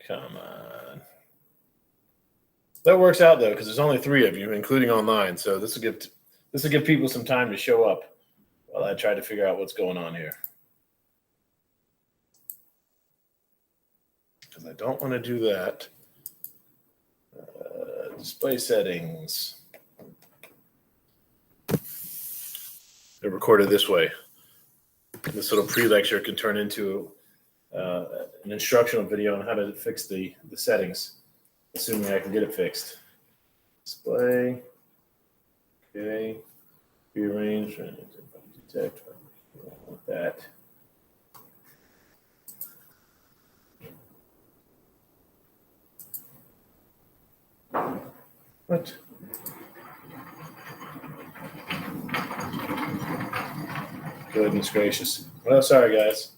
Come on. That works out though, because there's only 3 of you, including online. So this will give people some time to show up while I try to figure out what's going on here. Because I don't want to do that. Display settings. They're recorded this way. This little pre-lecture can turn into an instructional video on how to fix the settings, assuming I can get it fixed. Display. Okay. Rearrange. Detect. Want that. What? Goodness gracious. Well, sorry, guys.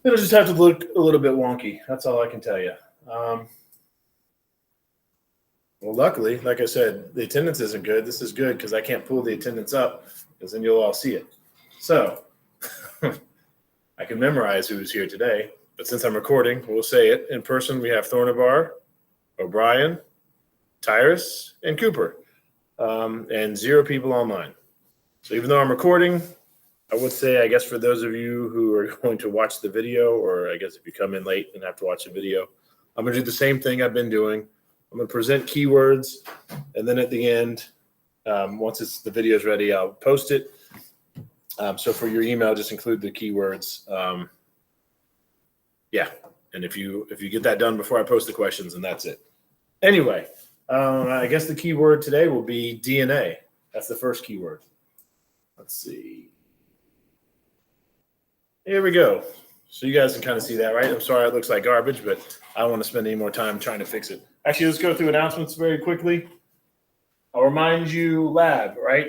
It'll just have to look a little bit wonky. That's all I can tell you. Well, luckily, like I said, the attendance isn't good. This is good because I can't pull the attendance up because then you'll all see it. So I can memorize who's here today. But since I'm recording, we'll say it. In person, we have Thornabar, O'Brien, Tyrus, and Cooper, and 0 people online. So even though I'm recording, I would say, I guess for those of you who are going to watch the video, or I guess if you come in late and have to watch the video, I'm going to do the same thing I've been doing. I'm going to present keywords, and then at the end, once the video is ready, I'll post it. So for your email, just include the keywords. Yeah, and if you get that done before I post the questions, and that's it. Anyway, I guess the keyword today will be DNA. That's the first keyword. Let's see. Here we go. So you guys can kind of see that, right? I'm sorry it looks like garbage, but I don't want to spend any more time trying to fix it. Actually, let's go through announcements very quickly. I'll remind you lab, right?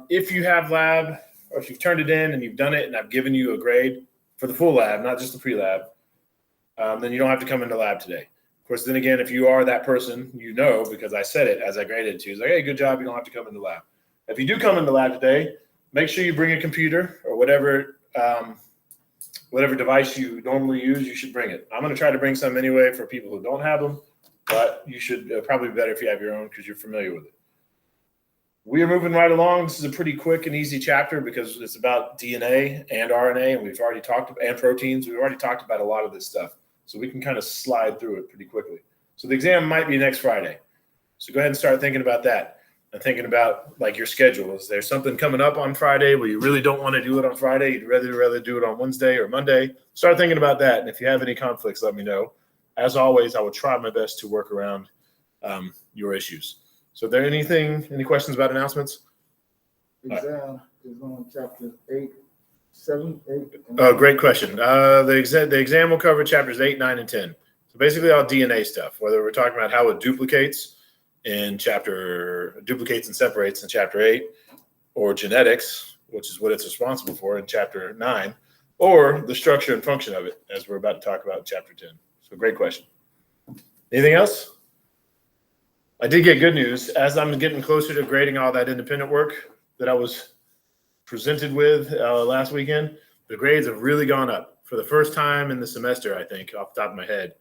If you have lab, or if you've turned it in and you've done it and I've given you a grade for the full lab, not just the pre-lab, then you don't have to come into lab today. Of course, then again, if you are that person, you know, because I said it as I graded it to you, it's like, hey, good job, you don't have to come into lab. If you do come into lab today, make sure you bring a computer or whatever device you normally use, you should bring it. I'm going to try to bring some anyway for people who don't have them, but you should probably be better if you have your own because you're familiar with it. We are moving right along. This is a pretty quick and easy chapter because it's about DNA and RNA, and we've already talked about, and proteins. We've already talked about a lot of this stuff, so we can kind of slide through it pretty quickly. So the exam might be next Friday. So go ahead and start thinking about that. And thinking about like your schedule. Is there something coming up on Friday where you really don't want to do it on Friday? You'd rather do it on Wednesday or Monday. Start thinking about that. And if you have any conflicts, let me know. As always, I will try my best to work around your issues. So are there any questions about announcements? Exam is on chapter 8, 7, 8. Oh, great question. The exam will cover chapters 8, 9, and 10. So basically all DNA stuff, whether we're talking about how it duplicates and separates in chapter 8, or genetics, which is what it's responsible for in chapter 9, or the structure and function of it, as we're about to talk about in chapter 10. So great question. Anything else? I did get good news. As I'm getting closer to grading all that independent work that I was presented with last weekend, the grades have really gone up for the first time in the semester, I think, off the top of my head.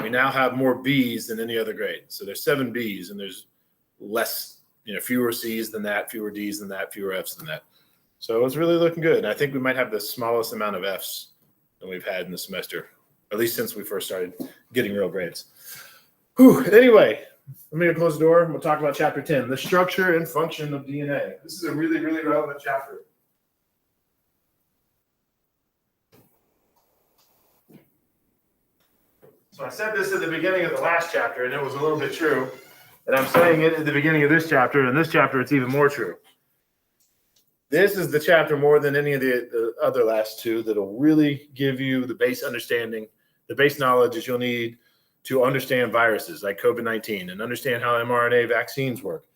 We now have more B's than any other grade. So there's 7 B's and there's less, fewer C's than that, fewer D's than that, fewer F's than that. So it's really looking good. And I think we might have the smallest amount of F's than we've had in the semester, at least since we first started getting real grades. Whew. Anyway, let me close the door and we'll talk about chapter 10, the structure and function of DNA. This is a really, really relevant chapter. So I said this at the beginning of the last chapter, and it was a little bit true. And I'm saying it at the beginning of this chapter, and in this chapter, it's even more true. This is the chapter more than any of the other last 2 that'll really give you the base understanding, the base knowledge that you'll need to understand viruses like COVID-19 and understand how mRNA vaccines work.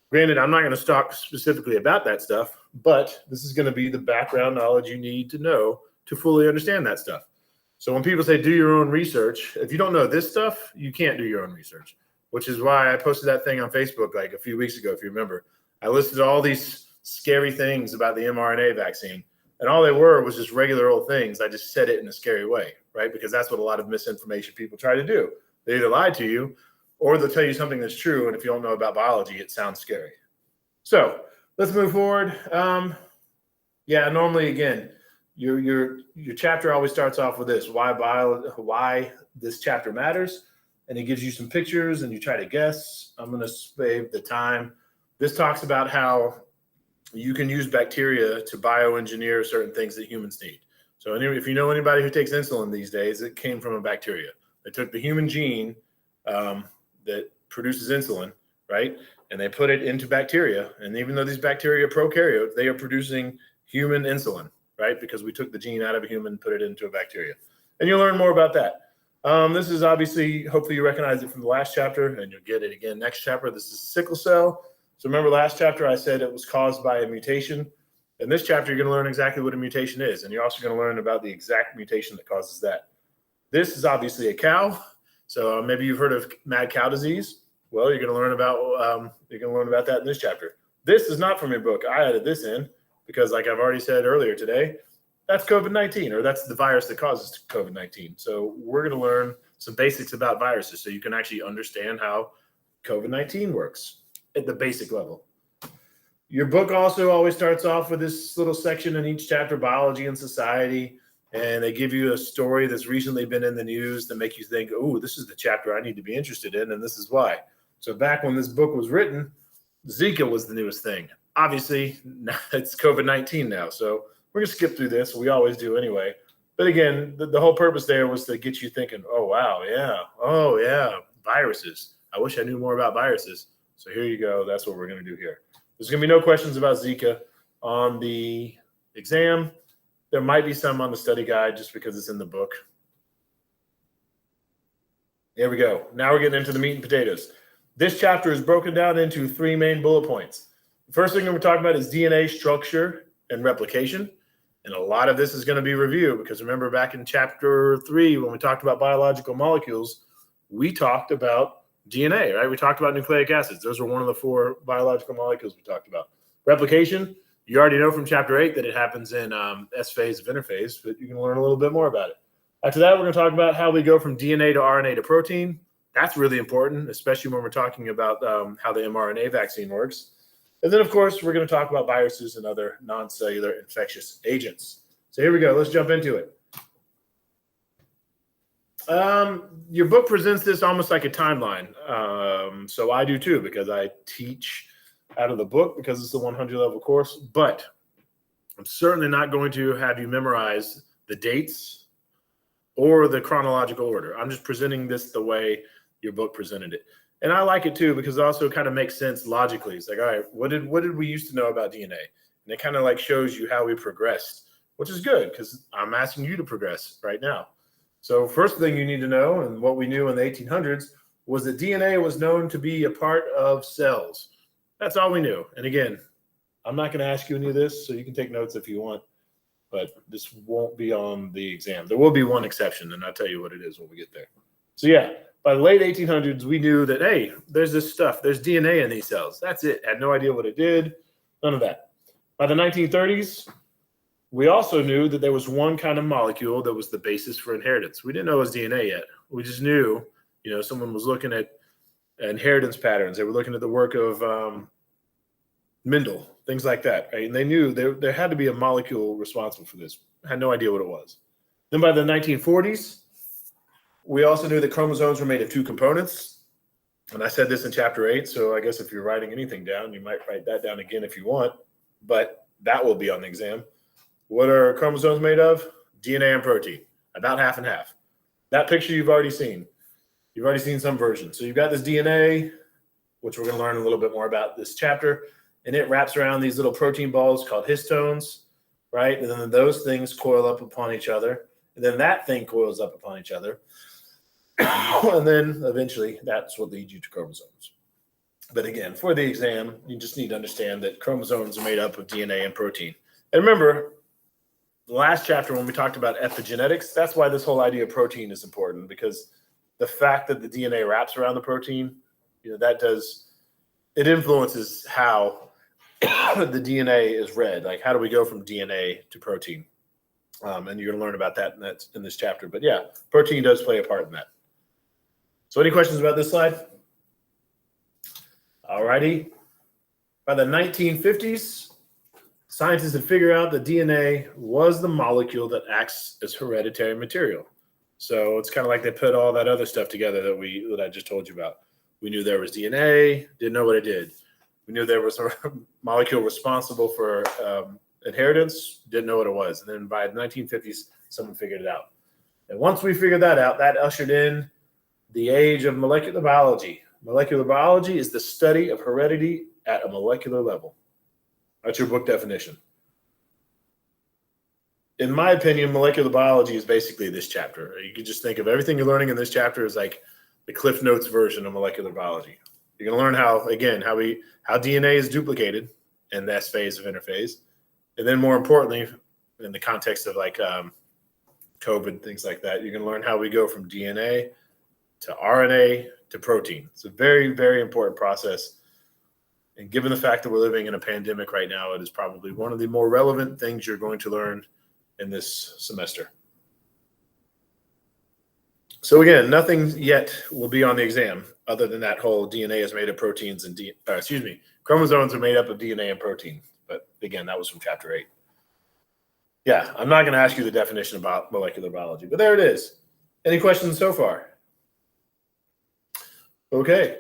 Granted, I'm not going to talk specifically about that stuff, but this is going to be the background knowledge you need to know to fully understand that stuff. So when people say do your own research, if you don't know this stuff, you can't do your own research, which is why I posted that thing on Facebook like a few weeks ago, if you remember. I listed all these scary things about the mRNA vaccine And all they were was just regular old things. I just said it in a scary way, right? Because that's what a lot of misinformation people try to do. They either lie to you or they'll tell you something that's true. And if you don't know about biology, it sounds scary. So let's move forward. Yeah, normally, again, your chapter always starts off with this, why this chapter matters. And it gives you some pictures and you try to guess. I'm going to save the time. This talks about how you can use bacteria to bioengineer certain things that humans need. So if you know anybody who takes insulin these days, it came from a bacteria. They took the human gene that produces insulin, right? And they put it into bacteria. And even though these bacteria are prokaryotes, they are producing human insulin, right? Because we took the gene out of a human and put it into a bacteria. And you'll learn more about that. This is obviously, hopefully you recognize it from the last chapter, and you'll get it again next chapter. This is sickle cell. So remember last chapter I said it was caused by a mutation. In this chapter, you're going to learn exactly what a mutation is, and you're also going to learn about the exact mutation that causes that. This is obviously a cow. So maybe you've heard of mad cow disease. Well, you're going to learn about that in this chapter. This is not from your book. I added this in because, like I've already said earlier today, that's COVID-19, or that's the virus that causes COVID-19. So we're going to learn some basics about viruses so you can actually understand how COVID-19 works at the basic level. Your book also always starts off with this little section in each chapter, biology and society, and they give you a story that's recently been in the news that make you think, oh, this is the chapter I need to be interested in, and this is why. So back when this book was written, Zika was the newest thing. Obviously, it's COVID-19 now, so we're going to skip through this. We always do anyway. But again, the whole purpose there was to get you thinking, oh, wow, yeah. Oh, yeah, viruses. I wish I knew more about viruses. So here you go. That's what we're going to do here. There's going to be no questions about Zika on the exam. There might be some on the study guide just because it's in the book. There we go. Now we're getting into the meat and potatoes. This chapter is broken down into 3 main bullet points. The first thing we're talking about is DNA structure and replication. And a lot of this is going to be review because remember back in chapter 3, when we talked about biological molecules, we talked about DNA, right? We talked about nucleic acids. Those were one of the 4 biological molecules we talked about. Replication, you already know from chapter 8 that it happens in S phase of interphase, but you can learn a little bit more about it. After that, we're going to talk about how we go from DNA to RNA to protein. That's really important, especially when we're talking about how the mRNA vaccine works. And then, of course, we're going to talk about viruses and other non-cellular infectious agents. So here we go. Let's jump into it. Your book presents this almost like a timeline. So I do too, because I teach out of the book because it's the 100 level course. But I'm certainly not going to have you memorize the dates or the chronological order. I'm just presenting this the way your book presented it. And I like it too, because it also kind of makes sense logically. It's like, all right, what did we used to know about DNA? And it kind of like shows you how we progressed, which is good because I'm asking you to progress right now. So first thing you need to know, and what we knew in the 1800s, was that DNA was known to be a part of cells. That's all we knew. And again, I'm not going to ask you any of this, so you can take notes if you want, but this won't be on the exam. There will be one exception, and I'll tell you what it is when we get there. So yeah, by the late 1800s, we knew that, hey, there's this stuff. There's DNA in these cells. That's it. Had no idea what it did. None of that. By the 1930s, we also knew that there was one kind of molecule that was the basis for inheritance. We didn't know it was DNA yet. We just knew, someone was looking at inheritance patterns. They were looking at the work of Mendel, things like that, right? And they knew there had to be a molecule responsible for this. Had no idea what it was. Then by the 1940s, we also knew that chromosomes were made of 2 components. And I said this in chapter 8, so I guess if you're writing anything down, you might write that down again if you want, but that will be on the exam. What are chromosomes made of? DNA and protein, about half and half. That picture you've already seen. You've already seen some version. So you've got this DNA, which we're going to learn a little bit more about this chapter, and it wraps around these little protein balls called histones, right? And then those things coil up upon each other, and then that thing coils up upon each other. And then eventually that's what leads you to chromosomes. But again, for the exam, you just need to understand that chromosomes are made up of DNA and protein. And remember, the last chapter when we talked about epigenetics, that's why this whole idea of protein is important, because the fact that the DNA wraps around the protein, it influences how the DNA is red. Like, how do we go from DNA to protein? And you're going to learn about that in this chapter. But yeah, protein does play a part in that. So any questions about this slide? All righty. By the 1950s, scientists had figured out that DNA was the molecule that acts as hereditary material. So it's kind of like they put all that other stuff together that I just told you about. We knew there was DNA, didn't know what it did. We knew there was a molecule responsible for inheritance, didn't know what it was. And then by the 1950s, someone figured it out. And once we figured that out, that ushered in the age of molecular biology. Molecular biology is the study of heredity at a molecular level. That's your book definition. In my opinion, molecular biology is basically this chapter. You can just think of everything you're learning in this chapter as like the Cliff Notes version of molecular biology. You're going to learn how DNA is duplicated in the S phase of interphase. And then more importantly, in the context of like COVID, things like that, you're going to learn how we go from DNA to RNA to protein. It's a very, very important process. And given the fact that we're living in a pandemic right now, it is probably one of the more relevant things you're going to learn in this semester. So again, nothing yet will be on the exam other than that whole DNA is made of proteins and chromosomes are made up of DNA and protein. But again, that was from chapter 8. Yeah, I'm not going to ask you the definition about molecular biology, but there it is. Any questions so far? Okay.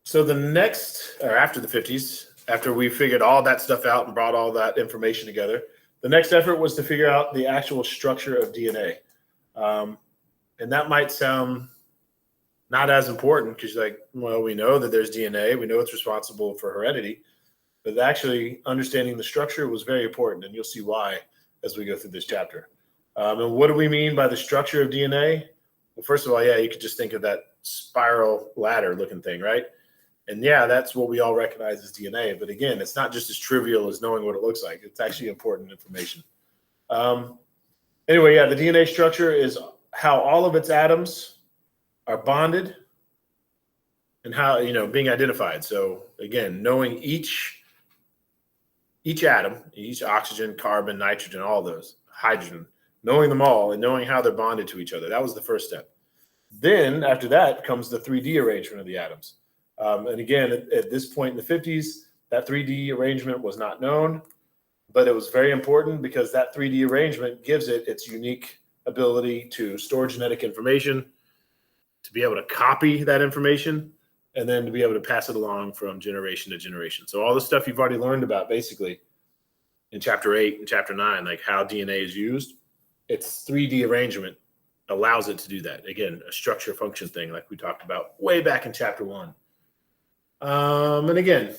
So the next, or after the 50s, after we figured all that stuff out and brought all that information together, the next effort was to figure out the actual structure of DNA. And that might sound not as important because like, well, we know that there's DNA, we know it's responsible for heredity, but actually understanding the structure was very important, and you'll see why as we go through this chapter. And what do we mean by the structure of DNA? Well, first of all, yeah, you could just think of that spiral ladder looking thing, right? And yeah, that's what we all recognize as DNA. But again, it's not just as trivial as knowing what it looks like. It's actually important information. Anyway, yeah, the DNA structure is how all of its atoms are bonded and how, being identified. So again, knowing each atom, each oxygen, carbon, nitrogen, all those, hydrogen, knowing them all and knowing how they're bonded to each other. That was the first step. Then after that comes the 3D arrangement of the atoms. And again, at this point in the 50s, that 3D arrangement was not known, but it was very important because that 3D arrangement gives it its unique ability to store genetic information, to be able to copy that information, and then to be able to pass it along from generation to generation. So all the stuff you've already learned about basically in chapter 8 and chapter 9, like how DNA is used, its 3D arrangement allows it to do that. Again, a structure function thing like we talked about way back in chapter 1. And again,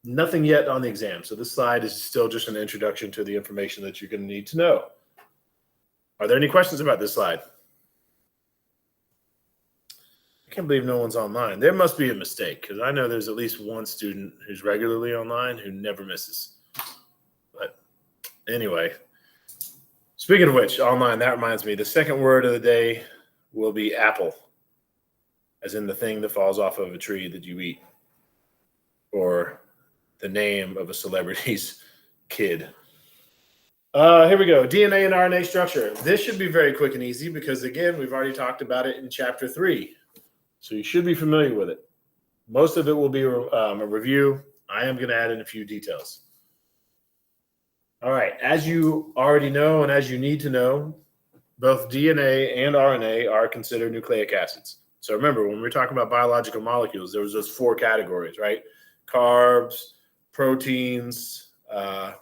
nothing yet on the exam. So this slide is still just an introduction to the information that you're going to need to know. Are there any questions about this slide? I can't believe no one's online. There must be a mistake because I know there's at least one student who's regularly online who never misses. But anyway, speaking of which, online, that reminds me, the second word of the day will be apple, as in the thing that falls off of a tree that you eat, or the name of a celebrity's kid. Here we go. DNA and RNA structure. This should be very quick and easy because, again, we've already talked about it in chapter 3. So you should be familiar with it. Most of it will be a review. I am going to add in a few details. All right. As you already know and as you need to know, both DNA and RNA are considered nucleic acids. So remember, when we're talking about biological molecules, there was those 4 categories, right? Carbs, proteins, the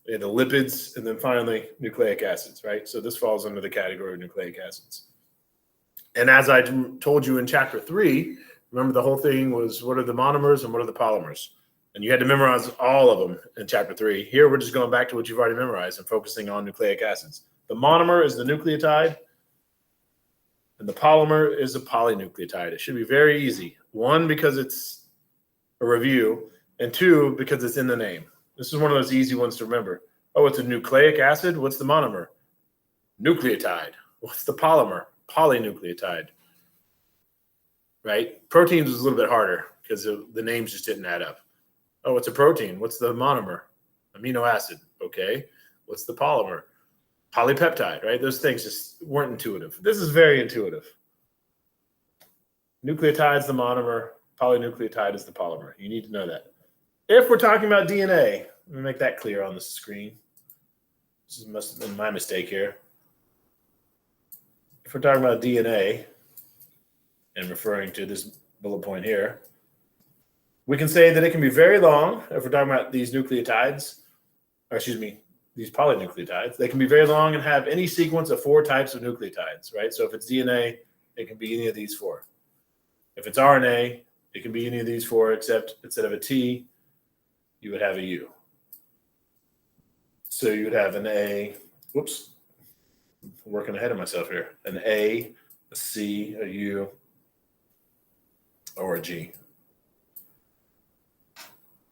lipids, and then finally nucleic acids, right? So this falls under the category of nucleic acids. And as I told you in chapter 3, remember the whole thing was what are the monomers and what are the polymers? And you had to memorize all of them in chapter 3. Here, we're just going back to what you've already memorized and focusing on nucleic acids. The monomer is the nucleotide, and the polymer is a polynucleotide. It should be very easy. 1, because it's a review, and 2, because it's in the name. This is one of those easy ones to remember. Oh, it's a nucleic acid. What's the monomer? Nucleotide. What's the polymer? Polynucleotide. Right? Proteins is a little bit harder. because the names just didn't add up. Oh, it's a protein. What's the monomer? Amino acid. Okay. What's the polymer? Polypeptide, right? Those things just weren't intuitive. This is very intuitive. Nucleotide is the monomer. Polynucleotide is the polymer. You need to know that. If we're talking about DNA, let me make that clear on the screen. This must have been my mistake here. If we're talking about DNA and referring to this bullet point here, we can say that it can be very long if we're talking about these nucleotides, or excuse me, these polynucleotides. They can be very long and have any sequence of 4 types of nucleotides, right? So if it's DNA, it can be any of these 4. If it's RNA, it can be any of these 4, except instead of a T, you would have a U. So you would have an A, whoops, I'm working ahead of myself here, an A, a C, a U, or a G.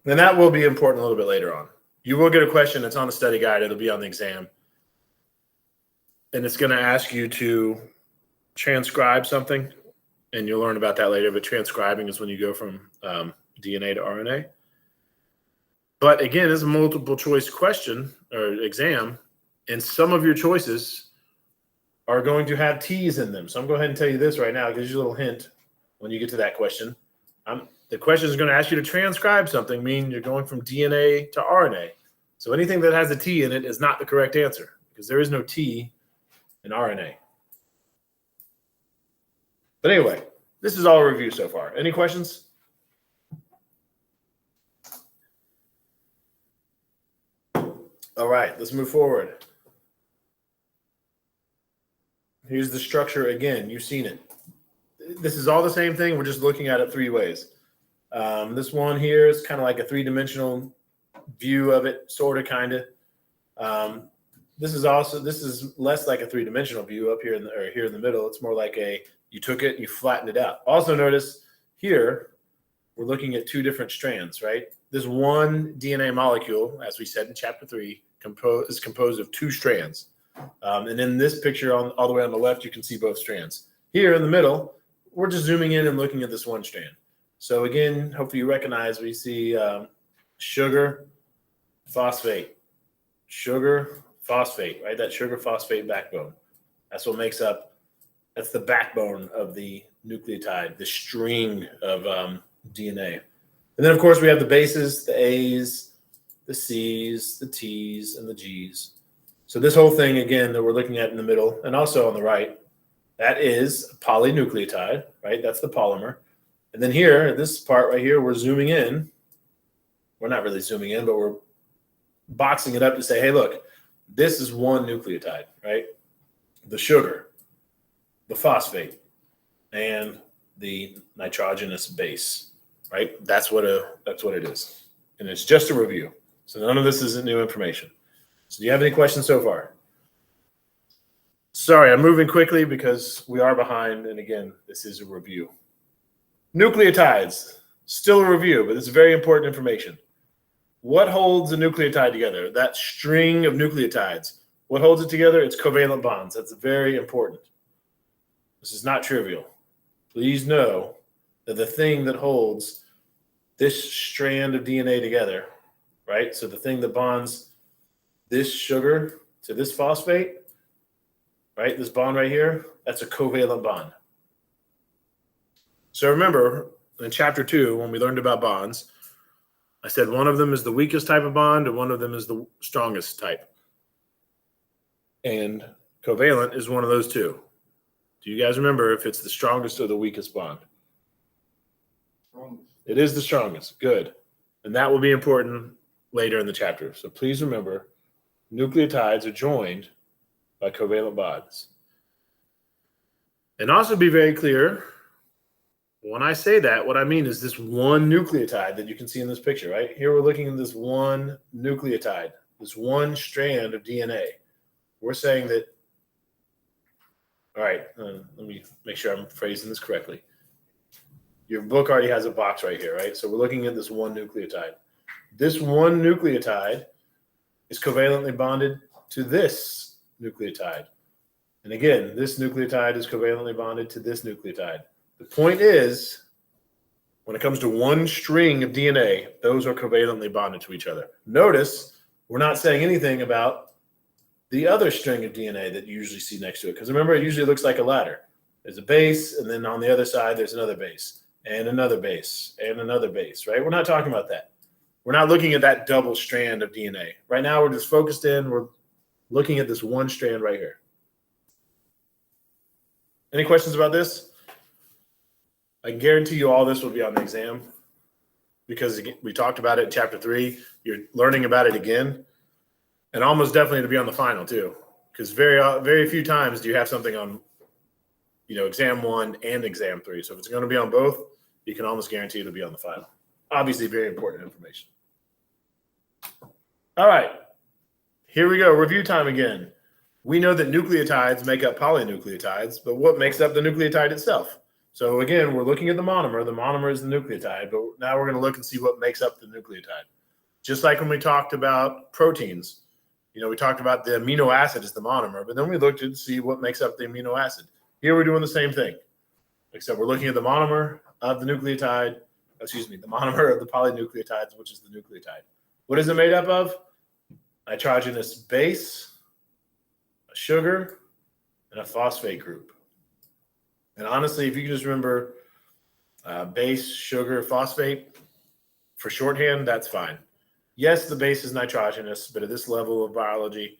And that will be important a little bit later on. You will get a question that's on the study guide. It'll be on the exam. And it's going to ask you to transcribe something, and you'll learn about that later. But transcribing is when you go from DNA to RNA. But again, it's a multiple choice question or exam, and some of your choices are going to have T's in them. So I'm going to go ahead and tell you this right now. It gives you a little hint when you get to that question. The question is going to ask you to transcribe something, meaning you're going from DNA to RNA. So anything that has a T in it is not the correct answer because there is no T in RNA. But anyway, this is all a review so far. Any questions? All right, let's move forward. Here's the structure again. You've seen it. This is all the same thing. We're just looking at it 3 ways. This one here is kind of like a 3-dimensional view of it, sort of, kind of. This is less like a 3-dimensional view up here here in the middle. It's more like you took it and you flattened it out. Also notice here, we're looking at 2 different strands, right? This one DNA molecule, as we said in chapter 3, is composed of 2 strands. And in this picture all the way on the left, you can see both strands. Here in the middle, we're just zooming in and looking at this one strand. So again, hopefully you recognize we see sugar, phosphate, right? That sugar phosphate backbone. That's what makes up, that's the backbone of the nucleotide, the string of DNA. And then of course we have the bases, the A's, the C's, the T's, and the G's. So this whole thing, again, that we're looking at in the middle and also on the right, that is a polynucleotide, right? That's the polymer. And then here, this part right here, we're zooming in. We're not really zooming in, but we're boxing it up to say, hey, look, this is one nucleotide, right? The sugar, the phosphate, and the nitrogenous base, right? That's what it is. And it's just a review. So none of this isn't new information. So do you have any questions so far? Sorry, I'm moving quickly because we are behind. And again, this is a review. Nucleotides, still a review, but it's very important information. What holds a nucleotide together? That string of nucleotides. What holds it together? It's covalent bonds. That's very important. This is not trivial. Please know that the thing that holds this strand of DNA together, right? So the thing that bonds this sugar to this phosphate, right? This bond right here, that's a covalent bond. So remember, in chapter 2, when we learned about bonds, I said one of them is the weakest type of bond and one of them is the strongest type. And covalent is one of those 2. Do you guys remember if it's the strongest or the weakest bond? Strongest. It is the strongest. Good. And that will be important later in the chapter. So please remember, nucleotides are joined by covalent bonds. And also be very clear, when I say that, what I mean is this one nucleotide that you can see in this picture, right? Here we're looking at this one nucleotide, this one strand of DNA. We're saying that, all right, let me make sure I'm phrasing this correctly. Your book already has a box right here, right? So we're looking at this one nucleotide. This one nucleotide is covalently bonded to this nucleotide. And again, this nucleotide is covalently bonded to this nucleotide. The point is, When it comes to one string of DNA, those are covalently bonded to each other. Notice we're not saying anything about the other string of DNA that you usually see next to it. Because remember, it usually looks like a ladder. There's a base, and then on the other side, there's another base, and another base, and another base, right? We're not talking about that. We're not looking at that double strand of DNA. Right now, we're just focused in. We're looking at this one strand right here. Any questions about this? I can guarantee you all this will be on the exam because we talked about it in chapter 3. You're learning about it again. And almost definitely to be on the final too, because very few times do you have something on, exam 1 and exam 3. So if it's going to be on both, you can almost guarantee it'll be on the final. Obviously, very important information. All right, here we go. Review time again. We know that nucleotides make up polynucleotides, but what makes up the nucleotide itself? So again, we're looking at the monomer. The monomer is the nucleotide, but now we're going to look and see what makes up the nucleotide. Just like when we talked about proteins. We talked about the amino acid as the monomer, but then we looked to see what makes up the amino acid. Here we're doing the same thing, except we're looking at the monomer of the nucleotide, the monomer of the polynucleotides, which is the nucleotide. What is it made up of? Nitrogenous base, a sugar, and a phosphate group. And honestly, if you can just remember base, sugar, phosphate, for shorthand, that's fine. Yes, the base is nitrogenous, but at this level of biology,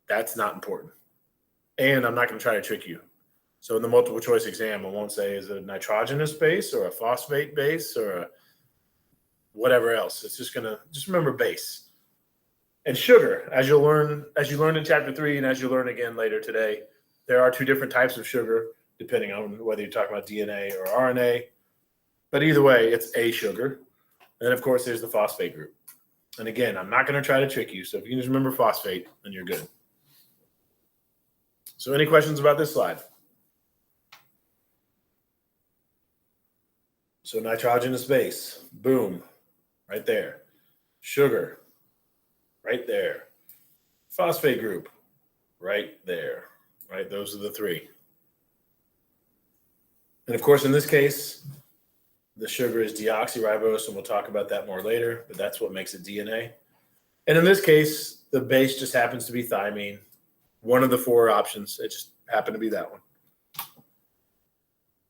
that's not important. And I'm not going to try to trick you. So in the multiple choice exam, I won't say is it a nitrogenous base or a phosphate base or a whatever else. It's just remember base. And sugar, as you learn in chapter 3 and as you learn again later today, there are 2 different types of sugar, depending on whether you're talking about DNA or RNA. But either way, it's a sugar. And of course, there's the phosphate group. And again, I'm not going to try to trick you. So if you can just remember phosphate, then you're good. So any questions about this slide? So nitrogenous base, boom, right there. Sugar, right there. Phosphate group, right there. Right? Those are the 3. And of course, in this case, the sugar is deoxyribose, and we'll talk about that more later, but that's what makes it DNA. And in this case, the base just happens to be thymine, one of the 4 options. It just happened to be that one.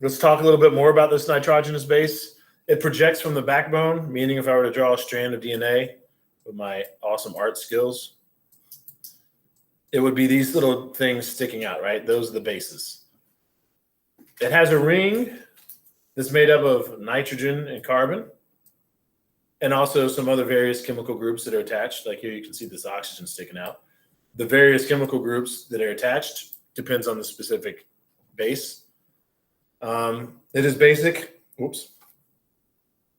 Let's talk a little bit more about this nitrogenous base. It projects from the backbone, meaning if I were to draw a strand of DNA with my awesome art skills, it would be these little things sticking out, right? Those are the bases. It has a ring that's made up of nitrogen and carbon, and also some other various chemical groups that are attached. Like here, you can see this oxygen sticking out. The various chemical groups that are attached depends on the specific base. It is basic. It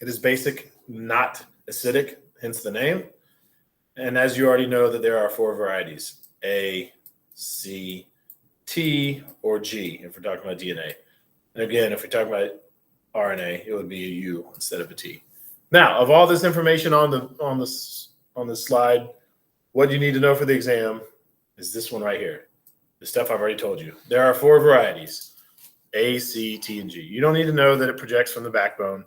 is basic, not acidic, hence the name. And as you already know, that there are 4 varieties: A, C, T, or G, if we're talking about DNA. And again, if we're talking about RNA, it would be a U instead of a T. Now, of all this information on this slide, what you need to know for the exam is this one right here. The stuff I've already told you. There are 4 varieties: A, C, T, and G. You don't need to know that it projects from the backbone.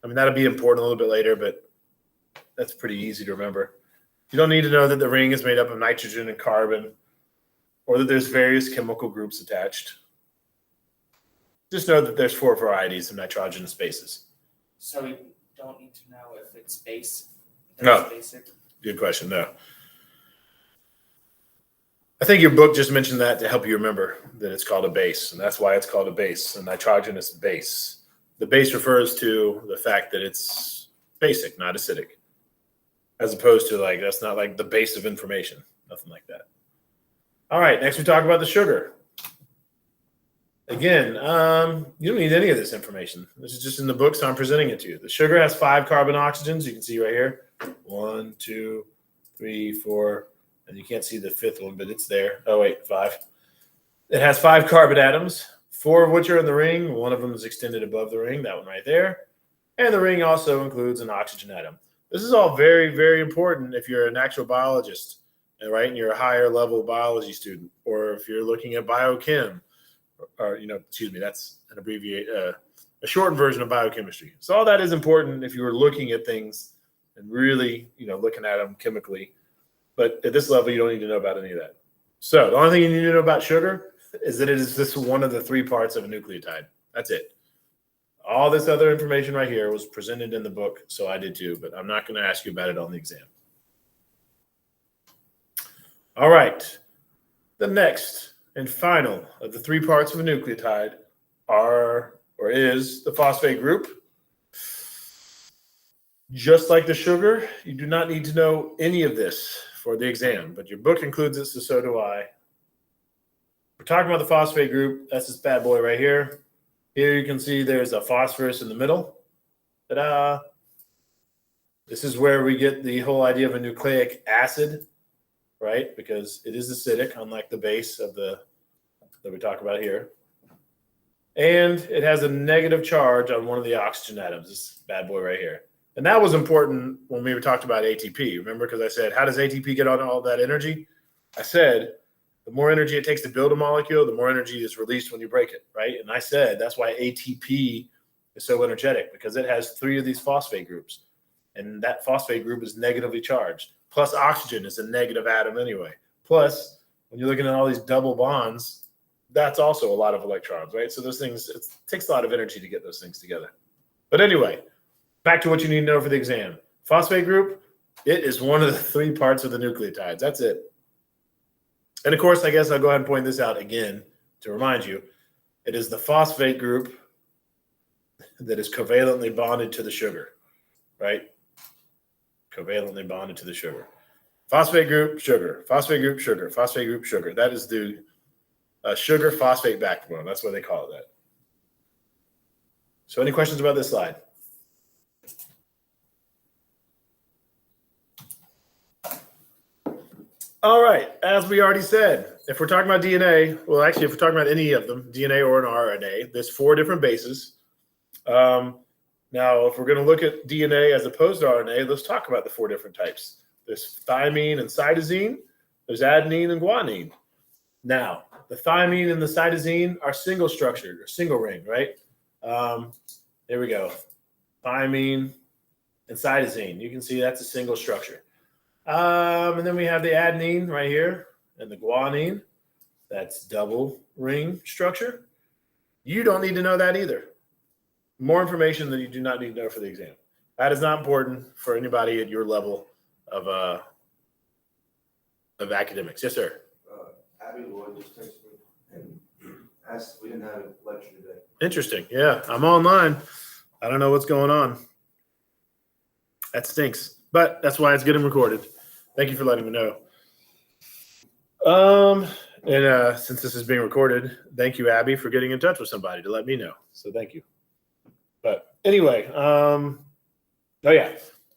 I mean, that'll be important a little bit later, but that's pretty easy to remember. You don't need to know that the ring is made up of nitrogen and carbon, or that there's various chemical groups attached. Just know that there's 4 varieties of nitrogenous bases. So we don't need to know if it's base. No. Basic. Good question. No. I think your book just mentioned that to help you remember that it's called a base, and that's why it's called a base, a nitrogenous base. The base refers to the fact that it's basic, not acidic, as opposed to that's not like the base of information, nothing like that. All right, next we talk about the sugar. Again, you don't need any of this information. This is just in the book, so I'm presenting it to you. The sugar has 5 carbon oxygens. You can see right here. 1, 2, 3, 4. And you can't see the 5th one, but it's there. Oh, wait, 5. It has 5 carbon atoms, 4 of which are in the ring. One of them is extended above the ring, that one right there. And the ring also includes an oxygen atom. This is all very, very important if you're an actual biologist, right? And you're a higher level biology student, or if you're looking at biochem. Or, that's an a shortened version of biochemistry. So all that is important if you were looking at things and really, looking at them chemically. But at this level, you don't need to know about any of that. So the only thing you need to know about sugar is that it is just one of the 3 parts of a nucleotide. That's it. All this other information right here was presented in the book, so I did too, but I'm not going to ask you about it on the exam. All right. The next and final of the 3 parts of a nucleotide is the phosphate group. Just like the sugar, you do not need to know any of this for the exam, but your book includes it, so do I. We're talking about the phosphate group. That's this bad boy right here. Here you can see there's a phosphorus in the middle. Ta-da! This is where we get the whole idea of a nucleic acid, right? Because it is acidic, unlike the base of that we talk about here. And it has a negative charge on one of the oxygen atoms, this bad boy right here. And that was important when we talked about ATP. Remember, because I said, how does ATP get on all that energy? I said, the more energy it takes to build a molecule, the more energy is released when you break it, right? And I said, that's why ATP is so energetic, because it has 3 of these phosphate groups. And that phosphate group is negatively charged. Plus oxygen is a negative atom anyway. Plus, when you're looking at all these double bonds, that's also a lot of electrons, right? So those things, it takes a lot of energy to get those things together. But anyway, back to what you need to know for the exam. Phosphate group, it is one of the 3 parts of the nucleotides. That's it. And of course, I guess I'll go ahead and point this out again to remind you. It is the phosphate group that is covalently bonded to the sugar, right? Covalently bonded to the sugar. Phosphate group, sugar. Phosphate group, sugar. Phosphate group, sugar. That is the sugar phosphate backbone. That's why they call it that. So any questions about this slide? All right, as we already said, if we're talking about DNA, well, actually, if we're talking about any of them, DNA or an RNA, there's 4 different bases. Now, if we're going to look at DNA as opposed to RNA, let's talk about the 4 different types. There's thymine and cytosine. There's adenine and guanine. Now, the thymine and the cytosine are single structured or single ring, right? There we go. Thymine and cytosine. You can see that's a single structure. And then we have the adenine right here and the guanine. That's double ring structure. You don't need to know that either. More information that you do not need to know for the exam. That is not important for anybody at your level of academics. Yes, sir. Abby Lloyd just texted me and asked if we didn't have a lecture today. Interesting. Yeah, I'm online. I don't know what's going on. That stinks, but that's why it's getting recorded. Thank you for letting me know. And since this is being recorded, thank you, Abby, for getting in touch with somebody to let me know. So thank you. But anyway, oh yeah,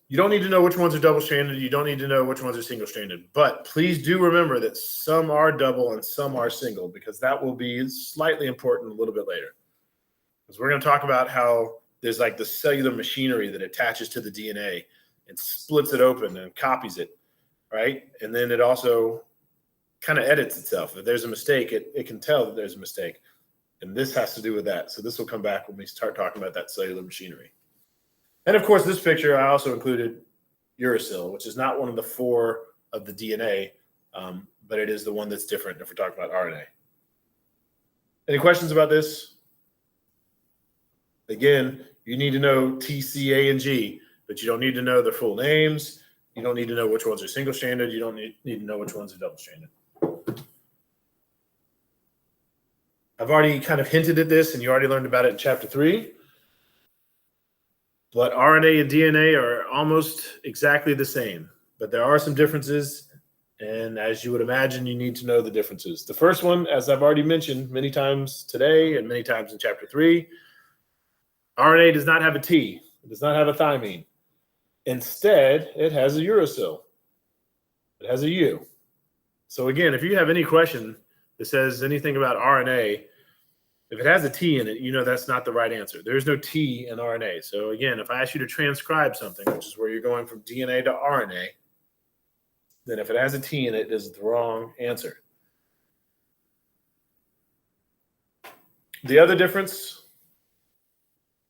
you don't need to know which ones are double-stranded. You don't need to know which ones are single-stranded. But please do remember that some are double and some are single, because that will be slightly important a little bit later. Because we're going to talk about how there's like the cellular machinery that attaches to the DNA and splits it open and copies it, right? And then it also kind of edits itself. If there's a mistake, it can tell that there's a mistake. And this has to do with that. So this will come back when we start talking about that cellular machinery. And of course, this picture, I also included uracil, which is not one of the 4 of the DNA, but it is the one that's different if we're talking about RNA. Any questions about this? Again, you need to know T, C, A, and G, but you don't need to know their full names. You don't need to know which ones are single-stranded. You don't need to know which ones are double-stranded. I've already kind of hinted at this, and you already learned about it in Chapter 3. But RNA and DNA are almost exactly the same, but there are some differences. And as you would imagine, you need to know the differences. The first one, as I've already mentioned many times today and many times in Chapter 3, RNA does not have a T. It does not have a thymine. Instead, it has a uracil. It has a U. So again, if you have any question that says anything about RNA, if it has a T in it, you know that's not the right answer. There's no T in RNA. So again, if I ask you to transcribe something, which is where you're going from DNA to RNA, then if it has a T in it, it is the wrong answer. The other difference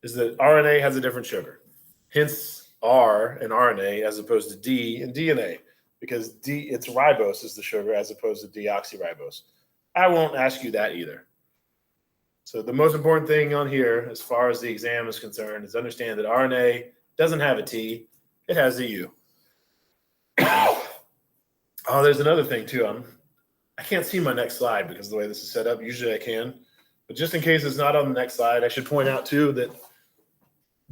is that RNA has a different sugar. Hence R in RNA as opposed to D in DNA, because it's ribose is the sugar as opposed to deoxyribose. I won't ask you that either. So the most important thing on here, as far as the exam is concerned, is understand that RNA doesn't have a T, it has a U. Oh, there's another thing too. I can't see my next slide because of the way this is set up. Usually I can, but just in case it's not on the next slide, I should point out too that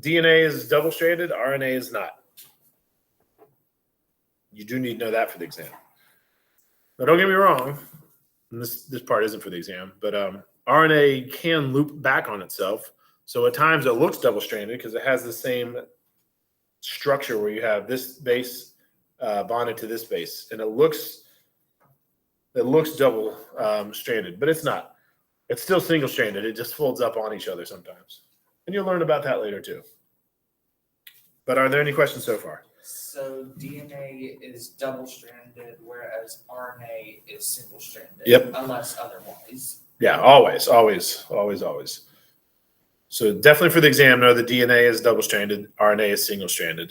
DNA is double-stranded, RNA is not. You do need to know that for the exam. Now, don't get me wrong, and this part isn't for the exam, but RNA can loop back on itself. So at times it looks double-stranded because it has the same structure where you have this base bonded to this base, and it looks double stranded, but it's not. It's still single-stranded. It just folds up on each other sometimes. And you'll learn about that later too. But are there any questions so far? So DNA is double-stranded, whereas RNA is single-stranded. Yep. Unless otherwise. Yeah, always. So definitely for the exam, know that DNA is double-stranded, RNA is single-stranded.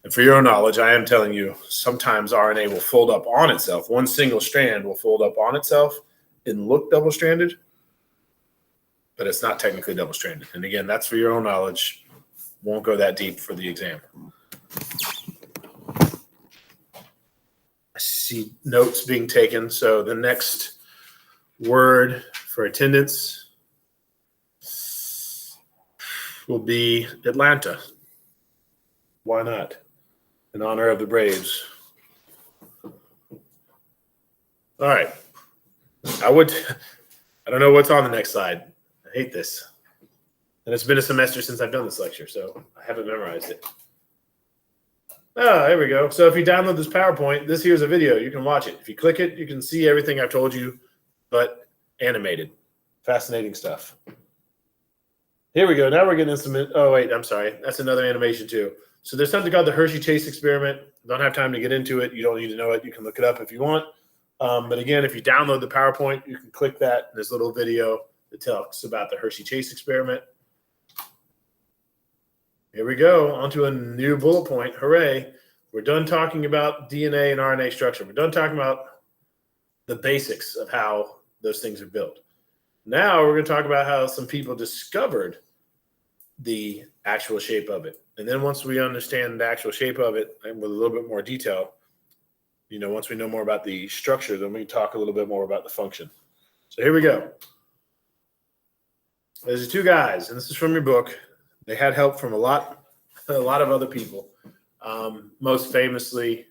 And for your own knowledge, I am telling you, sometimes RNA will fold up on itself. One single strand will fold up on itself and look double-stranded, but it's not technically double-stranded. And again, that's for your own knowledge. Won't go that deep for the exam. I see notes being taken. So the next word for attendance will be Atlanta. Why not? In honor of the Braves. All right. I don't know what's on the next slide. I hate this. And it's been a semester since I've done this lecture, so I haven't memorized it. There we go. So if you download this PowerPoint, this here's a video. You can watch it. If you click it, you can see everything I've told you, but animated. Fascinating stuff. Here we go. Now we're getting into some, oh wait, I'm sorry. That's another animation too. So there's something called the Hershey Chase experiment. Don't have time to get into it. You don't need to know it. You can look it up if you want. But again, if you download the PowerPoint, you can click that. This little video that talks about the Hershey Chase experiment. Here we go. Onto a new bullet point. Hooray. We're done talking about DNA and RNA structure. We're done talking about the basics of how those things are built. Now we're going to talk about how some people discovered the actual shape of it. And then once we understand the actual shape of it and with a little bit more detail, once we know more about the structure, then we can talk a little bit more about the function. So here we go. There's two guys, and this is from your book. They had help from a lot of other people. Most famously,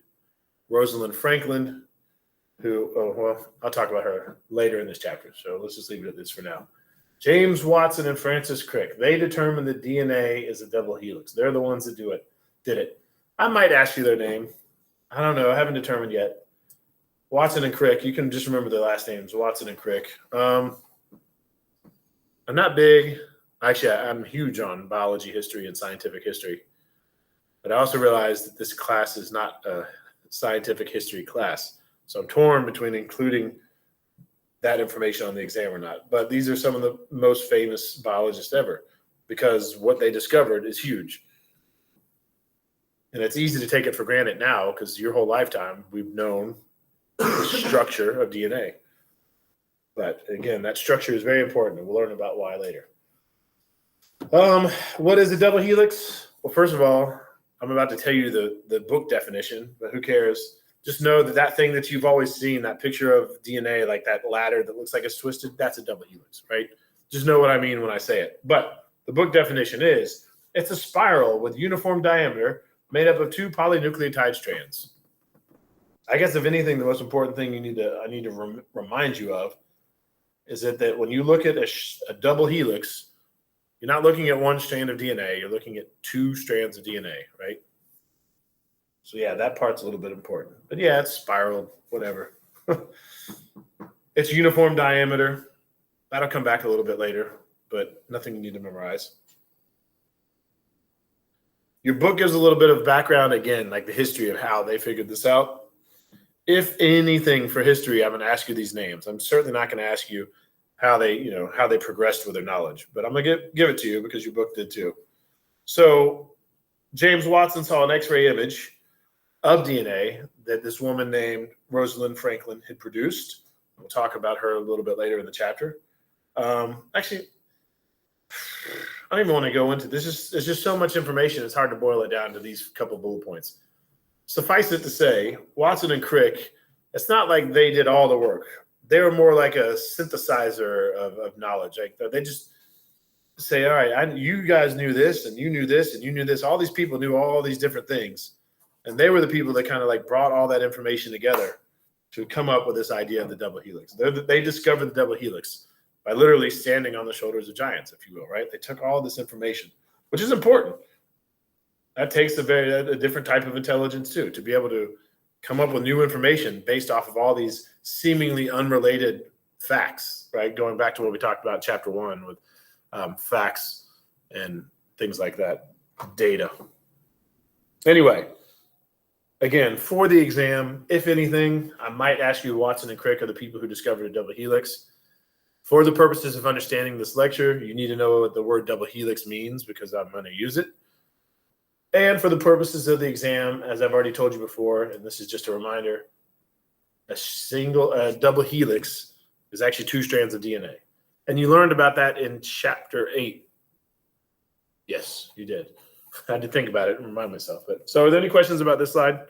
Rosalind Franklin, who, I'll talk about her later in this chapter. So let's just leave it at this for now. James Watson and Francis Crick, they determined that DNA is a double helix. They're the ones that did it. I might ask you their name. I don't know. I haven't determined yet. Watson and Crick, you can just remember their last names, Watson and Crick. I'm not big. Actually, I'm huge on biology history and scientific history. But I also realized that this class is not a scientific history class. So I'm torn between including that information on the exam or not. But these are some of the most famous biologists ever because what they discovered is huge. And it's easy to take it for granted now because your whole lifetime we've known the structure of DNA. But again, that structure is very important, and we'll learn about why later. What is a double helix? Well, first of all, I'm about to tell you the book definition, but who cares? Just know that thing that you've always seen, that picture of DNA, like that ladder that looks like it's twisted, that's a double helix, right? Just know what I mean when I say it. But the book definition is, it's a spiral with uniform diameter made up of two polynucleotide strands. I guess if anything, the most important thing I need to remind you of is that when you look at a double helix, you're not looking at one strand of DNA, you're looking at two strands of DNA, right? So yeah, that part's a little bit important. But yeah, it's spiraled, whatever. It's uniform diameter. That'll come back a little bit later, but nothing you need to memorize. Your book gives a little bit of background, again, like the history of how they figured this out. If anything for history, I'm going to ask you these names. I'm certainly not going to ask you how they progressed with their knowledge, but I'm going to give it to you because your book did too. So James Watson saw an X-ray image of DNA that this woman named Rosalind Franklin had produced. We'll talk about her a little bit later in the chapter. Actually, I don't even want to go into this. There's just so much information. It's hard to boil it down to these couple bullet points. Suffice it to say, Watson and Crick, it's not like they did all the work. They were more like a synthesizer of knowledge. Like they just say, all right, you guys knew this, and you knew this, and you knew this. All these people knew all these different things. And they were the people that kind of like brought all that information together to come up with this idea of the double helix. They discovered the double helix by literally standing on the shoulders of giants, if you will, right? They took all this information, which is important. That takes a different type of intelligence too, to be able to come up with new information based off of all these seemingly unrelated facts, right? Going back to what we talked about in chapter 1 with facts and things like that, data. Anyway, again, for the exam, if anything, I might ask you, Watson and Crick are the people who discovered a double helix. For the purposes of understanding this lecture, you need to know what the word double helix means because I'm going to use it. And for the purposes of the exam, as I've already told you before, and this is just a reminder, a double helix is actually 2 strands of DNA. And you learned about that in chapter 8. Yes, you did. I had to think about it and remind myself. But so are there any questions about this slide?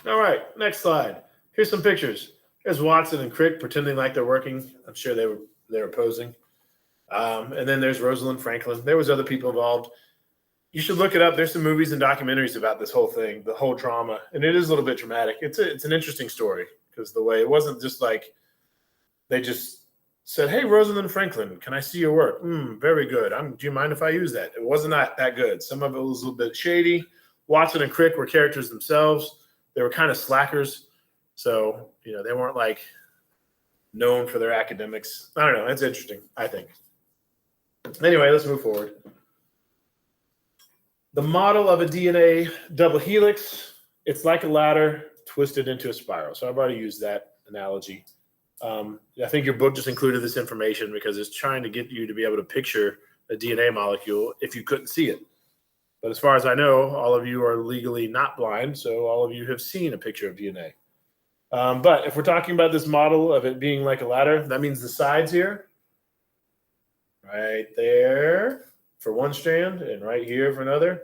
All right, next slide. Here's some pictures. Here's Watson and Crick pretending like they're working. I'm sure they were posing. And then there's Rosalind Franklin. There was other people involved. You should look it up. There's some movies and documentaries about this whole thing, the whole drama. And it is a little bit dramatic. It's an interesting story because the way it wasn't just like they just said, hey, Rosalind Franklin, can I see your work? Very good. Do you mind if I use that? It wasn't that good. Some of it was a little bit shady. Watson and Crick were characters themselves. They were kind of slackers. So, they weren't like known for their academics. I don't know. It's interesting, I think. Anyway, let's move forward. The model of a DNA double helix, it's like a ladder twisted into a spiral. So I've already used that analogy. I think your book just included this information because it's trying to get you to be able to picture a DNA molecule if you couldn't see it. But as far as I know, all of you are legally not blind, so all of you have seen a picture of DNA. But if we're talking about this model of it being like a ladder, that means the sides here, right there for one strand and right here for another,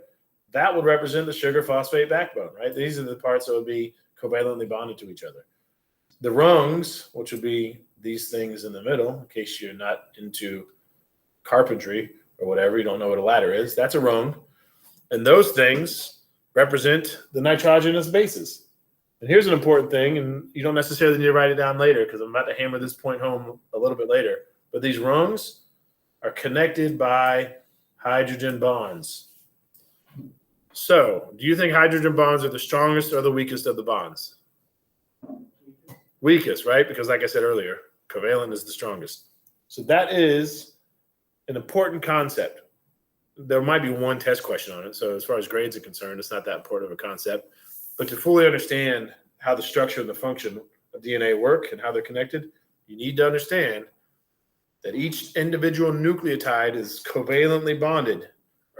that would represent the sugar phosphate backbone, right? These are the parts that would be covalently bonded to each other. The rungs, which would be these things in the middle, in case you're not into carpentry or whatever, you don't know what a ladder is, that's a rung. And those things represent the nitrogenous bases. And here's an important thing, and you don't necessarily need to write it down later because I'm about to hammer this point home a little bit later. But these rungs are connected by hydrogen bonds. So, do you think hydrogen bonds are the strongest or the weakest of the bonds? Weakest, right? Because like I said earlier, covalent is the strongest. So that is an important concept. There might be one test question on it. So as far as grades are concerned, it's not that important of a concept. But to fully understand how the structure and the function of DNA work and how they're connected, you need to understand that each individual nucleotide is covalently bonded,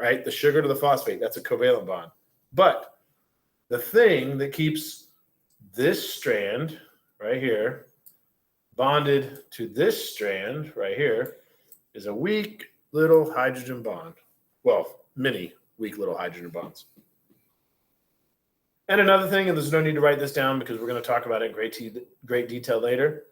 right? The sugar to the phosphate, that's a covalent bond. But the thing that keeps this strand right here bonded to this strand right here is a weak little hydrogen bond. Well, many weak little hydrogen bonds. And another thing, and there's no need to write this down because we're going to talk about it in great detail later.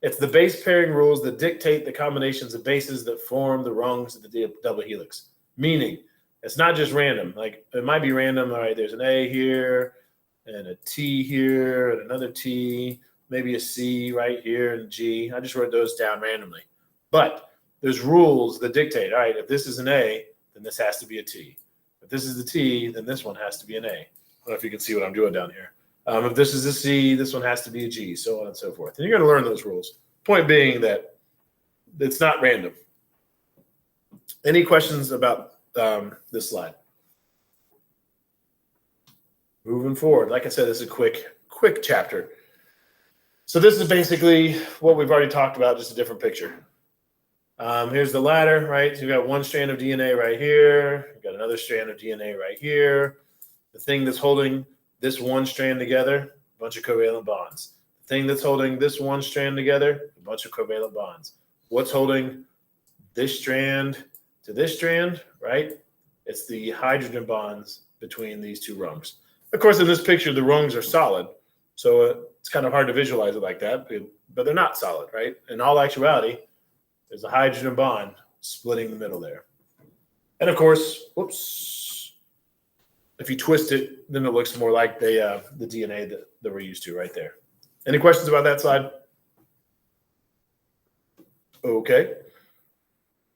It's the base pairing rules that dictate the combinations of bases that form the rungs of the double helix. Meaning, it's not just random. Like, it might be random. All right, there's an A here, and a T here, and another T, maybe a C right here, and G. I just wrote those down randomly. But there's rules that dictate, all right, if this is an A, then this has to be a T. If this is the T, then this one has to be an A. I don't know if you can see what I'm doing down here. If this is a C, this one has to be a G, so on and so forth. And you're going to learn those rules. Point being that it's not random. Any questions about this slide? Moving forward. Like I said, this is a quick chapter. So this is basically what we've already talked about, just a different picture. Here's the ladder, right? So you've got one strand of DNA right here. You've got another strand of DNA right here. The thing that's holding this one strand together, a bunch of covalent bonds. The thing that's holding this one strand together, a bunch of covalent bonds. What's holding this strand to this strand, right? It's the hydrogen bonds between these two rungs. Of course, in this picture, the rungs are solid. So it's kind of hard to visualize it like that, but they're not solid, right? In all actuality, there's a hydrogen bond splitting the middle there. And of course, whoops, if you twist it, then it looks more like the DNA that we're used to right there. Any questions about that slide? Okay.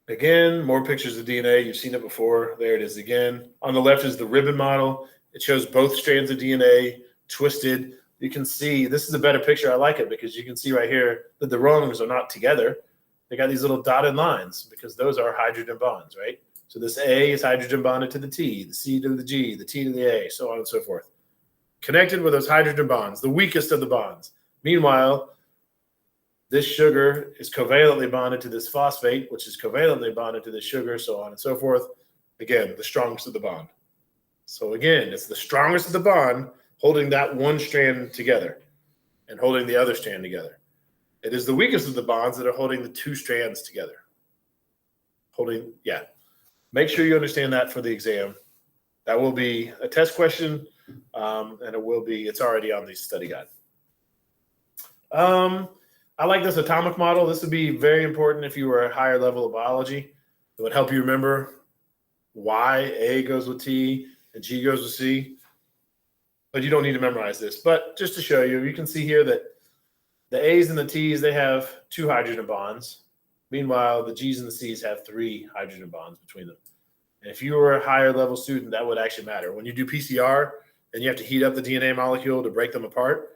Again, more pictures of DNA. You've seen it before. There it is again. On the left is the ribbon model. It shows both strands of DNA twisted. You can see, this is a better picture. I like it because you can see right here that the rungs are not together. They got these little dotted lines because those are hydrogen bonds, right? So this A is hydrogen bonded to the T, the C to the G, the T to the A, so on and so forth. Connected with those hydrogen bonds, the weakest of the bonds. Meanwhile, this sugar is covalently bonded to this phosphate, which is covalently bonded to this sugar, so on and so forth. Again, the strongest of the bond. So again, it's the strongest of the bond holding that one strand together and holding the other strand together. It is the weakest of the bonds that are holding the two strands together. Make sure you understand that for the exam. That will be a test question, and it's already on the study guide. I like this atomic model. This would be very important if you were a higher level of biology. It would help you remember why A goes with T and G goes with C. But you don't need to memorize this. But just to show you, you can see here that the A's and the T's, they have 2 hydrogen bonds. Meanwhile, the G's and the C's have 3 hydrogen bonds between them. And if you were a higher level student, that would actually matter. When you do PCR and you have to heat up the DNA molecule to break them apart,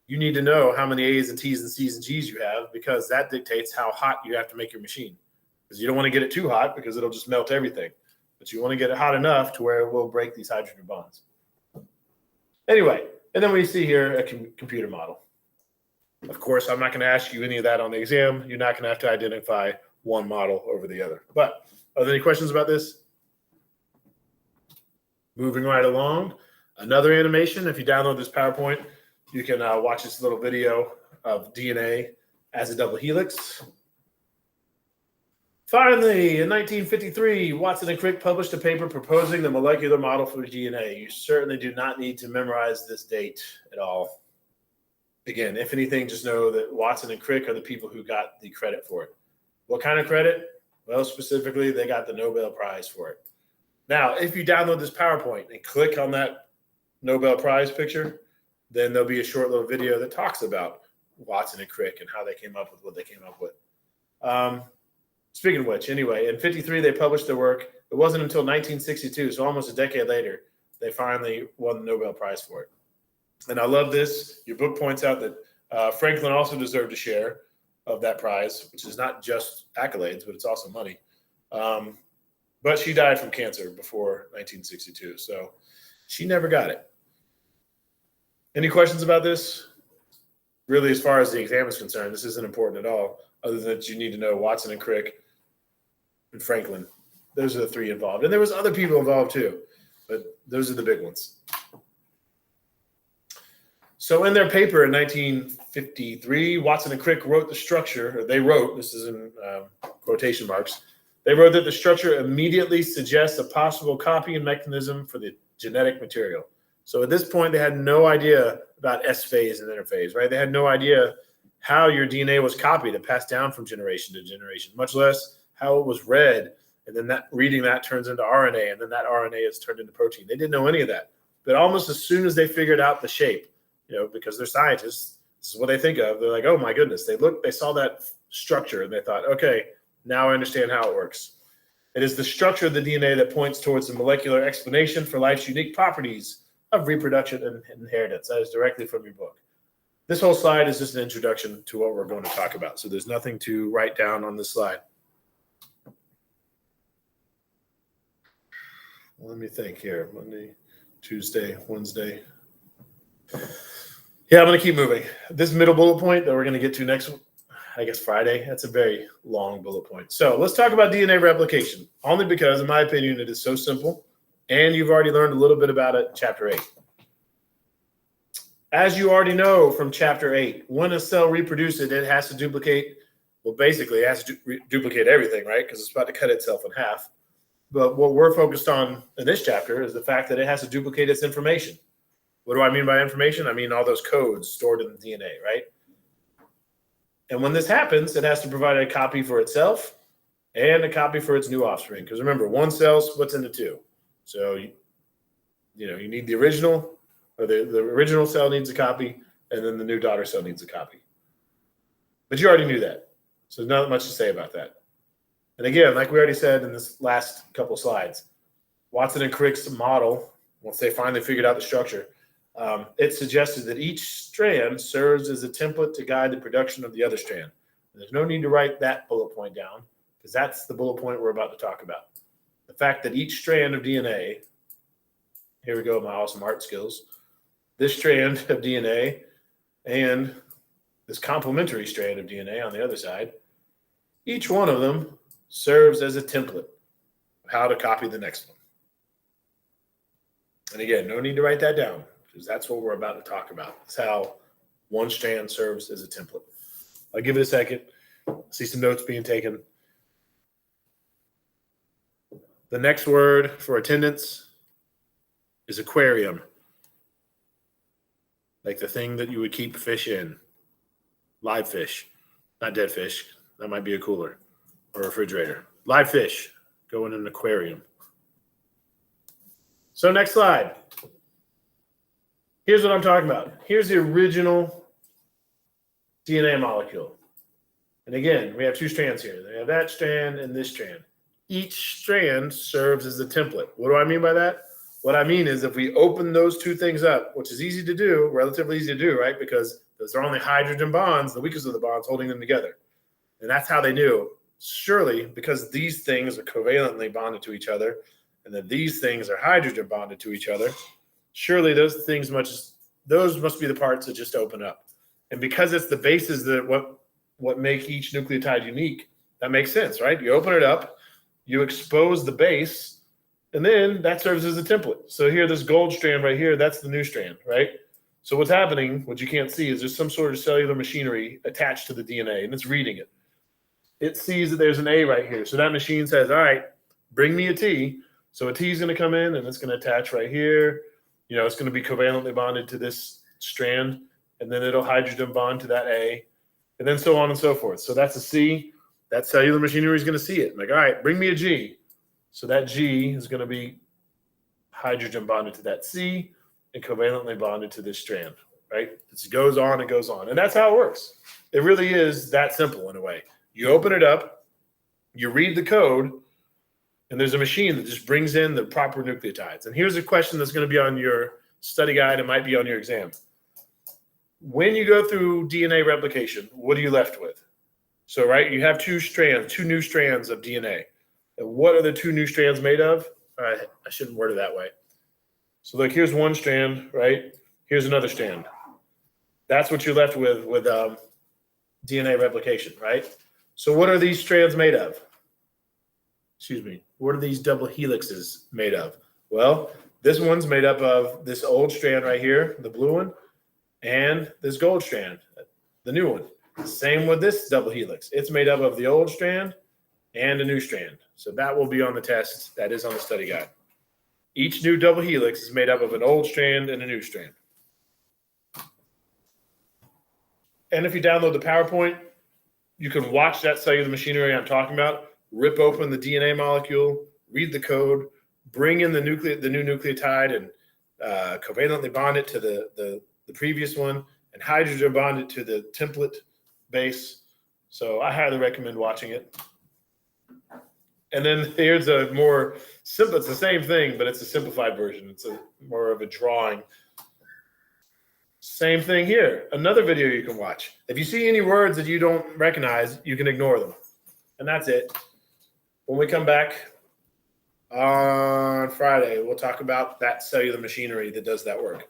you need to know how many A's and T's and C's and G's you have because that dictates how hot you have to make your machine. Because you don't want to get it too hot because it'll just melt everything. But you want to get it hot enough to where it will break these hydrogen bonds. Anyway, and then we see here a computer model. Of course, I'm not going to ask you any of that on the exam. You're not going to have to identify one model over the other. But are there any questions about this? Moving right along. Another animation. If you download this PowerPoint, you can watch this little video of DNA as a double helix. Finally, in 1953, Watson and Crick published a paper proposing the molecular model for DNA. You certainly do not need to memorize this date at all. Again, if anything, just know that Watson and Crick are the people who got the credit for it. What kind of credit? Well, specifically, they got the Nobel Prize for it. Now, if you download this PowerPoint and click on that Nobel Prize picture, then there'll be a short little video that talks about Watson and Crick and how they came up with what they came up with. Speaking of which, anyway, in 53, they published their work. It wasn't until 1962, so almost a decade later, they finally won the Nobel Prize for it. And I love this. Your book points out that Franklin also deserved a share of that prize, which is not just accolades, but it's also money. But she died from cancer before 1962, so she never got it. Any questions about this? Really, as far as the exam is concerned, this isn't important at all, other than that you need to know Watson and Crick and Franklin. Those are the 3 involved. And there was other people involved too, but those are the big ones. So in their paper in 1953, Watson and Crick wrote the structure, or they wrote, this is in quotation marks, they wrote that the structure immediately suggests a possible copying mechanism for the genetic material. So at this point, they had no idea about S phase and interphase, right? They had no idea how your DNA was copied and passed down from generation to generation, much less how it was read. And then that reading that turns into RNA, and then that RNA is turned into protein. They didn't know any of that. But almost as soon as they figured out the shape, because they're scientists, this is what they think of. They're like, oh my goodness. They saw that structure and they thought, okay, now I understand how it works. It is the structure of the DNA that points towards the molecular explanation for life's unique properties of reproduction and inheritance. That is directly from your book. This whole slide is just an introduction to what we're going to talk about. So there's nothing to write down on this slide. Let me think here. Monday, Tuesday, Wednesday. Yeah, I'm going to keep moving. This middle bullet point that we're going to get to next I guess Friday. That's a very long bullet point. So let's talk about DNA replication, only because, in my opinion, it is so simple, and you've already learned a little bit about it in Chapter 8. As you already know from Chapter 8, when a cell reproduces, it has to duplicate. Well, basically, it has to duplicate everything, right? Because it's about to cut itself in half. But what we're focused on in this chapter is the fact that it has to duplicate its information. What do I mean by information? I mean all those codes stored in the DNA, right? And when this happens, it has to provide a copy for itself and a copy for its new offspring. Because remember, one cell splits into two. So, you need the original, or the original cell needs a copy, and then the new daughter cell needs a copy. But you already knew that. So there's not much to say about that. And again, like we already said in this last couple of slides, Watson and Crick's model, once they finally figured out the structure, it suggested that each strand serves as a template to guide the production of the other strand. And there's no need to write that bullet point down, because that's the bullet point we're about to talk about. The fact that each strand of DNA, here we go, my awesome art skills, this strand of DNA and this complementary strand of DNA on the other side, each one of them serves as a template of how to copy the next one. And again, no need to write that down, because that's what we're about to talk about. It's how one strand serves as a template. I'll give it a second. See some notes being taken. The next word for attendance is aquarium. Like the thing that you would keep fish in. Live fish, not dead fish. That might be a cooler or a refrigerator. Live fish go in an aquarium. So next slide. Here's what I'm talking about. Here's the original DNA molecule. And again, we have two strands here. They have that strand and this strand. Each strand serves as a template. What do I mean by that? What I mean is if we open those two things up, which is easy to do, relatively easy to do, right? Because those are only hydrogen bonds, the weakest of the bonds, holding them together. And that's how they knew. Surely, because these things are covalently bonded to each other, and that these things are hydrogen bonded to each other, surely those things must be the parts that just open up. And because it's the bases that what make each nucleotide unique, that makes sense, right? You open it up, you expose the base, and then that serves as a template. So here, this gold strand right here, that's the new strand, right? So what's happening, what you can't see, is there's some sort of cellular machinery attached to the DNA, and it's reading it. It sees that there's an A right here. So that machine says, all right, bring me a T. So a T is going to come in, and it's going to attach right here. It's going to be covalently bonded to this strand, and then it'll hydrogen bond to that A, and then so on and so forth. So that's a C. That cellular machinery is going to see it. Like, all right, bring me a G. So that G is going to be hydrogen bonded to that C and covalently bonded to this strand, right? It goes on and goes on. And that's how it works. It really is that simple in a way. You open it up, you read the code, and there's a machine that just brings in the proper nucleotides. And here's a question that's going to be on your study guide. It might be on your exam. When you go through DNA replication, what are you left with? So, right, you have two new strands of DNA. And what are the two new strands made of? I shouldn't word it that way. So look, here's one strand, right? Here's another strand. That's what you're left with DNA replication, right? So what are these strands made of? Excuse me. What are these double helixes made of? Well, this one's made up of this old strand right here, the blue one, and this gold strand, the new one. Same with this double helix. It's made up of the old strand and a new strand. So that will be on the test. That is on the study guide. Each new double helix is made up of an old strand and a new strand. And if you download the PowerPoint, you can watch that cellular machinery I'm talking about, rip open the DNA molecule, read the code, bring in the new nucleotide and covalently bond it to the previous one and hydrogen bond it to the template base. So I highly recommend watching it. And then here's a more simple, it's the same thing, but it's a simplified version. It's more of a drawing. Same thing here. Another video you can watch. If you see any words that you don't recognize, you can ignore them. And that's it. When we come back on Friday, we'll talk about that cellular machinery that does that work.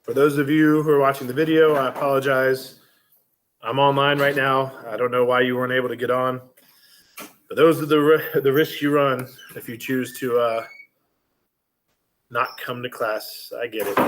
For those of you who are watching the video, I apologize. I'm online right now. I don't know why you weren't able to get on. But those are the risks you run if you choose to not come to class. I get it.